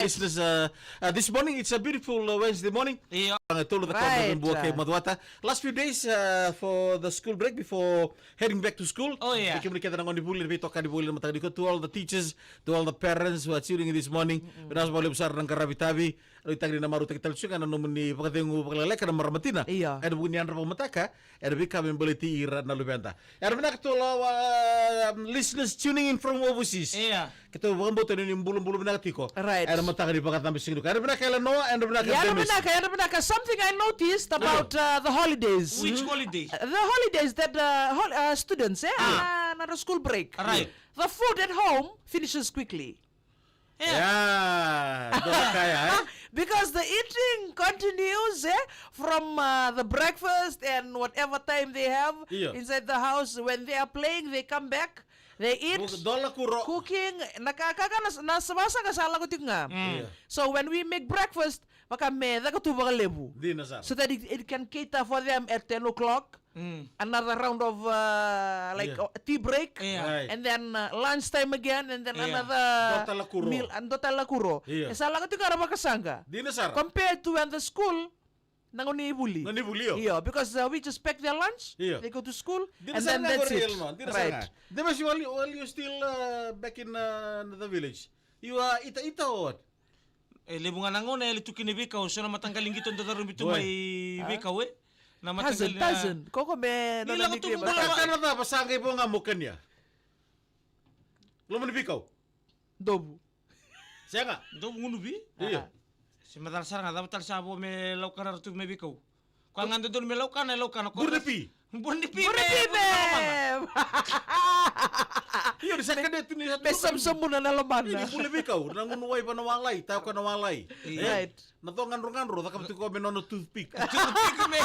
Listeners, this morning it's a beautiful Wednesday morning. Iya. Tulad ako Right. ng buwak kay Madwata. Last few days for the school break before heading back to school. Oh, yeah. Kita ng dibuli dito ka dibuli matag dito to all the teachers, to all the parents who are tuning in this morning. Pinas balik besar ng Karabitabi. Ano itagri na maru tagitalsyo kan ano ni pagkating paglalay kan maramatina. Iya. Ada bunyi andra pamataka. Ada bika membeli ira na lubenta. Ada benak to listeners tuning in from overseas. Iya. Kita bukan boto ni bulu-bulu benak tiko. Right. Ada matang di pakat nampis singdu. Ada benak kailan Noah, ada benak Yanabanaka, something I noticed about the holidays. Which holiday? The holidays that students, not a school break. Right. The food at home finishes quickly. Ya, doa kaya. Because the eating continues from the breakfast and whatever time they have Iya. inside the house. When they are playing, they come back, they eat, Dola kuro. cooking. Nakakaka nasabasa kasala ko tingam. Iya. So when we make breakfast, maka meda ka tuba ka lebu. Di na sar. So that it can cater for them at 10 o'clock. Another round of tea break. Yeah. Right. And then lunchtime again. And then Yeah. another Total kuro. meal. Total kuro. Yeah. Sala ka tingara makasanga. Di na sar. Compared to when the school nangunibuli. Nanibulio. Yeah, because we just pack their lunch. Yeah. They go to school. Di na And sar then nga that's real it. man. Di na sar nga. Right. Di ba si while you still back in the village? You ita or what? Libungan nangon na litu kinibikaw so na matanggaling gito ndo darum bito Boy. may bikaw na Cousin, cousin. Koko me Nila ko tumong nananigay dalawa. ba? Kana ta pasangay po nga mukan niya. Lo man bikaw. Dobu. Siya nga. do ngunubi Iya. si madal sar nga dapat sabo me laukan ratu me bikaw ko ngando don me laukan ko Burnepi. burnepi Puripibe! Iyo di sa kadet ni sa Besam muna na laman Ini na. pula bikaw nangunuway pa nawalay, tayo ka nawalay. Right. Natong takap ko menono toothpick. Toothpick me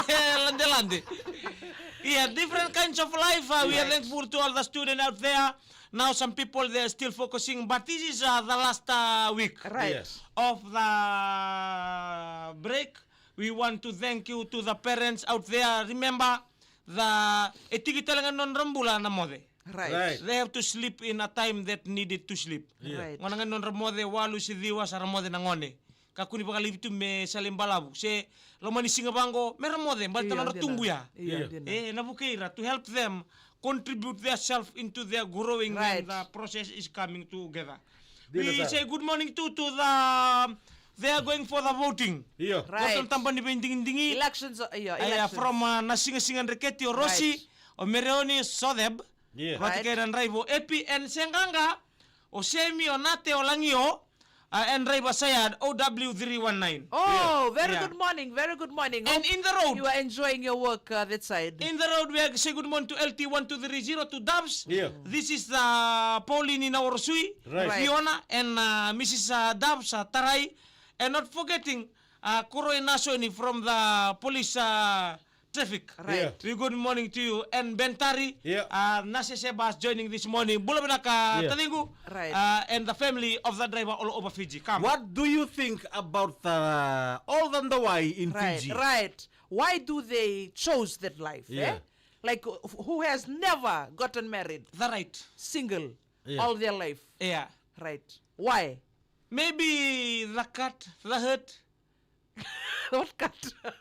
lande. Yeah, different kinds of life. We are thankful to all the students out there. Now some people they are still focusing, but this is the last week Right. Yes. of the break. We want to thank you to the parents out there. Remember, the etiki talaga non rambula na mode. Right. They have to sleep in a time that needed to sleep. Right. Ngona nga non ramode walu si diwa sa ramode na ngone. Kakuni baka livitu me salimbalabu. Se lomani singabango me ramode mbal tanon tunggu ya. Iya, dia na. Nabukeira to help them contribute themselves into their growing Right. when the process is coming together. Dina We sa- say good morning to the they are going for the voting. Iyo. Right. Kotong tampan ni bending-dingi. Elections, Ay, from nasinga-singan Reketi o Rossi o Mereoni Sodeb. Yeah. Right. Roti kairan raibo epi en senganga o semi o nate o langio en raiba sayad OW319. Oh, very Yeah. good morning. Very good morning. And Hope in the road, you are enjoying your work that side. in the road we are say good morning to LT1230 to Dubs. Yeah. This is the Pauline in our Sui, Right. Fiona and Mrs. Dubs Tarai, and not forgetting Kuroy Nasoni from the police traffic. Right. We good morning to you and Bentari. Yeah. Nase Sebas joining this morning. Bula ka Yeah. Talingu. Right. And the family of the driver all over Fiji. Come. What do you think about all the Ndawai in Right, Fiji? right. Why do they chose that life? Yeah. Like who has never gotten married, The right. single, Yeah. all their life? Yeah. Right. Why? Maybe the cat, the hurt. What cut?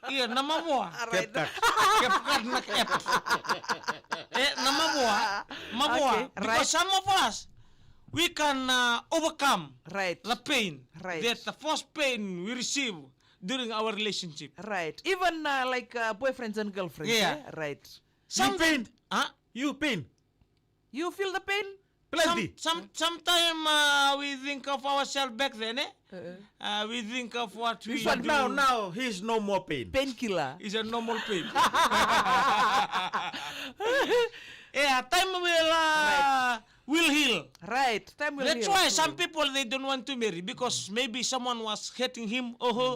Iya, nama mua. Right. Kepkat na kep. Nama mua. Mamua. Okay, right. Because some of us, we can overcome Right. the pain. Right. That the first pain we receive during our relationship. Right. Even like boyfriends and girlfriends. Yeah. Right. You pain? Huh? You pain? You feel the pain? Plenty. Sometime we think of ourselves back then, we think of what we But do. now he's no more pain. Painkiller. Is a normal pain. Yeah, time will heal. Right. Time will That's heal. why some people they don't want to marry because maybe someone was hating him or her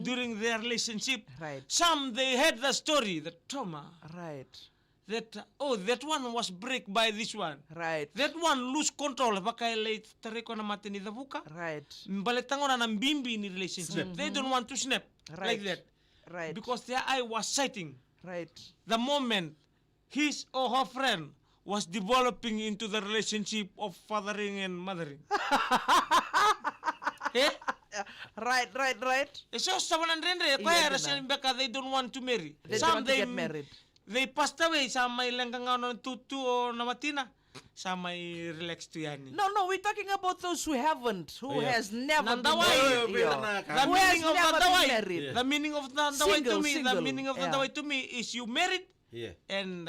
during their relationship. Right. Some they had the story, the trauma Right. that that one was break by this one. Right. That one lose control pakai late tereko na mati ni dabuka. Right. Balitango na ng bimbi ni relationship. They don't want to snap Right. like that Right. because their eye was sighting. Right. The moment his or her friend was developing into the relationship of fathering and mothering. Eh? Right. So someone rendre kaya rasin beka they don't want to marry. They don't want to get married. They passed away sa may langgang ano tutu o namatina. Sa may relax to yan. No, we're talking about those who haven't, who has never been Nandaway. married. The Who has meaning of never been Nandaway. married. The meaning of Nandaway to me, the Single. meaning of Nandaway to me is you married Yeah. and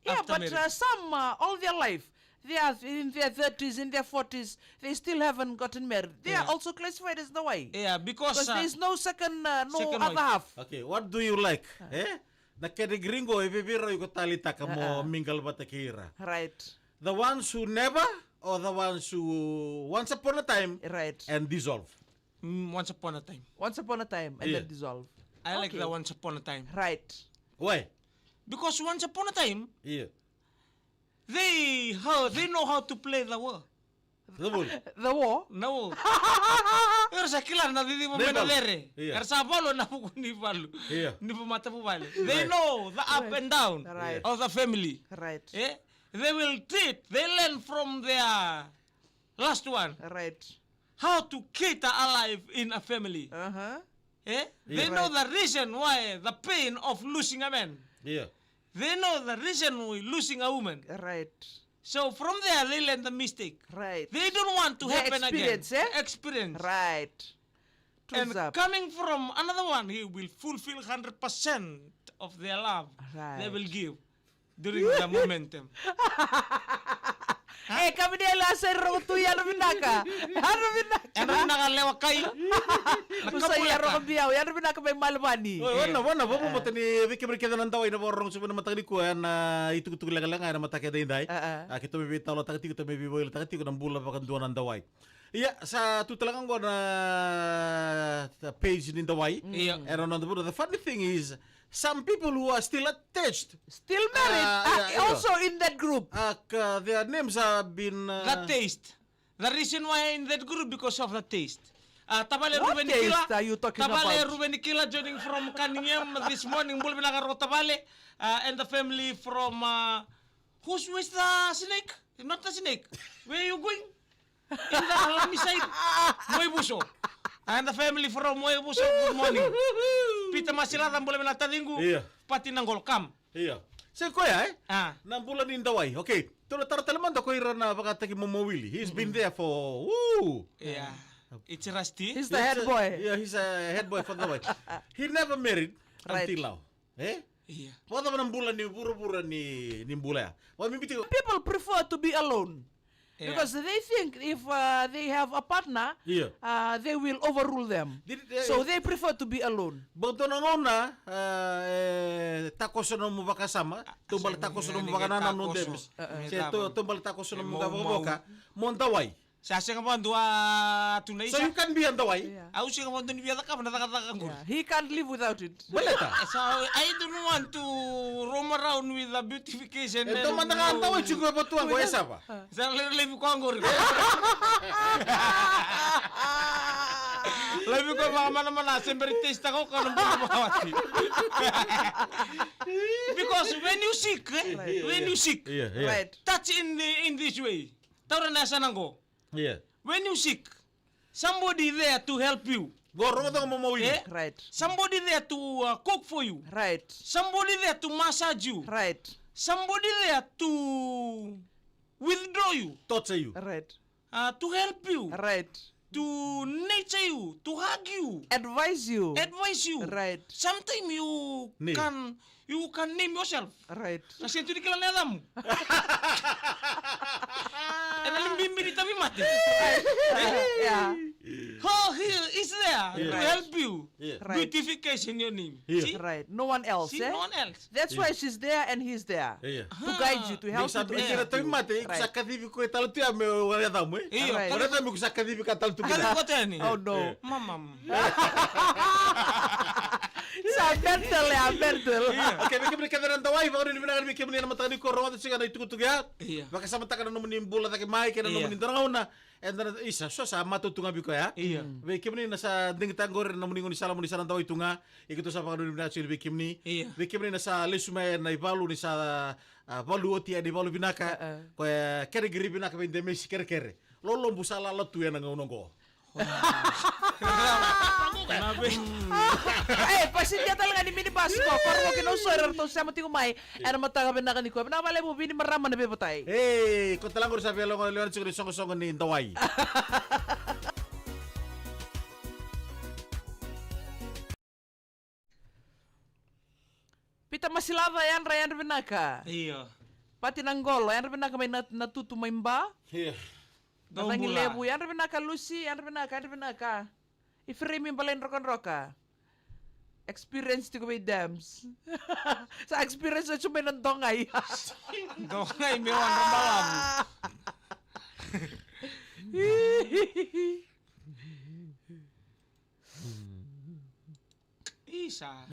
Yeah, after but marriage. some all their life, they are in their 30s, in their 40s, they still haven't gotten married. They are Yeah. also classified as the way. Yeah, because Because there's no second, no second other wife. half. Okay, what do you like? Nakede gringo ibibiro yuko talita kamo mingle batakira. Right. The ones who never or the ones who once upon a time Right. and dissolve. once upon a time. Once upon a time and Yeah. then dissolve. I like Okay. the once upon a time. Right. Why? Because once upon a time, Yeah. they know how to play the war. Double. The war. No. Pero sa kila na didi mo Nebal. menadere. Yeah. Sa balo na po ni balo. Yeah. Ni po mata po bale. They know the up and down Right. of the family. Right. Eh? They learn from their last one Right. how to cater alive in a family. Uh-huh. Eh? They know the reason why the pain of losing a man. Yeah. They know the reason why losing a woman. Right. So from there they learn the mistake. Right. They don't want to The happen again. experience, eh? Experience. Right. And Truth up. coming from another one, he will fulfill 100% of their love they Right. will give during the momentum. Kami dia lah seru tu yang binaka. Haru binaka. And ang nakalewa kay, Usai ya nakapula roh biau, ya binaka may malmani. Wana bobo mo tani wiki mereka dan tawai na borong sudah mata ni kuan itu kutu lang na mata kada indai. Kita may talo takti kita may biboy takti ko ng bula pakan duan ng dawai. Iya sa tutulakan ko na page ni dawai. Iya. And on the funny thing is some people who are still attached. Still married. Yeah, Also in that group. Their names have been the taste. The reason why in that group because of the taste. Tabale What Ruben taste Nikila. are you talking Tabale about? Ruben Nikila joining from Kaninyam this morning. Bul binakaro Tabale and the family from who's with the snake? Not the snake. Where are you going? In the Halami side. Moibuso. And the family from Moibuso. Good morning. Pita masilatan boleh binatadinggu. Iya. Pati nanggol kam. Iya. Sa kuya Ah. bulan ni dawai. Okay. Tulo talaman da ko ira na pakatagi mo mawili. He's been there for Yeah. It's rusty. He's the head boy. Yeah, he's a head boy for the way. He never married Right. until now. Yeah. Wala man ang bulan ni bura-bura ni Mbula. Wa mibiti ko. People prefer to be alone. Yeah. Because they think if they have a partner, Yeah. they will overrule them. So they prefer to be alone. Bangto na nona, takos na mo baka sama, tumbal takos na mo baka nanam no dems. Siya tumbal takos na mo baka montaway. Sasya nga po, dua tunay So siya. you can be on the way. Yeah. Ako siya nga po, dun biyata ka, natakatakan ko. Yeah. He can't live without it. Baleta. So, I don't want to roam around with the beautification. Ito man nakantaway siguro ba tuwang ko esa pa. Sa live ko ang gori. Live ko mga mana-mana, siyempre taste ako kung anong bumabawati. Because when you sick, Yeah. Right. touch in this way. Tawra na sa nanggo. Yeah. When you sick, somebody there to help you. Goro ka mo mawili. Eh? Right. Somebody there to cook for you. Right. Somebody there to massage you. Right. Somebody there to withdraw you. Tot sa you. Right. To help you. Right. To nurture you. To hug you. Advise you. Advise you. Right. Sometimes Name. you can name yourself. Right. Kasi ito di kailan alam mo. And alam bimbili tabi mati. Yeah. Oh, he is there to Yeah. help you. Yeah. Right. Beautification your name. Yeah. See? Right. No one else. See, eh? no one else. That's why she's there and he's there. Yeah. To guide you, to help you, to Sabi help kira tayo you. mate, Right. sa kadibi ko italo tiya me wala ta mo. Iyo. Right. Wala ta mo sa kadibi ka talo tu Kali kila. ko tayo ni. Oh no. Mamam. Sa mental ya, mental. Okay, bigyan mo ka rin tawai, baka rin binakan bigyan mo ni naman tani ko rawat siya na itutug ya. Iya. Baka sama ta ka na naman bola ta kay Mike ka na Iya. naman ndaraw na. And then isa so sa matutunga bi ko ya. Iya. Bigyan mo ni nasa dingtang gore na muningon ni sala mo ni sarang tawai tunga. Ikito sa pagano ni natin bigyan ni. Iya. Bigyan mo ni nasa lesumay na ibalu ni sa balu oti adi balu binaka. Ko kere giri binaka ben de mes kere kere. Lolo busala la tu ya na ngono ko. way. Pasti dia talaga ni minibus ko. Kung mo kinusuer to sa mati kumay, ano matanga binakan ni ko. Pinamale mo bini marama na bebotay. Hey, kung talang ko sa pelo ko leon siguro song ni Daway. Pita masilava yan rayan binaka. Iyo. Pati nanggolo yan binaka may natutu may mba. Yeah. Natangi lebu yan binaka Lucy yan binaka. Iframe yung balain roka. Experience ti ko may dams. Sa experience na sumay ng dongay. Dongay, may wan rambalam. Isa.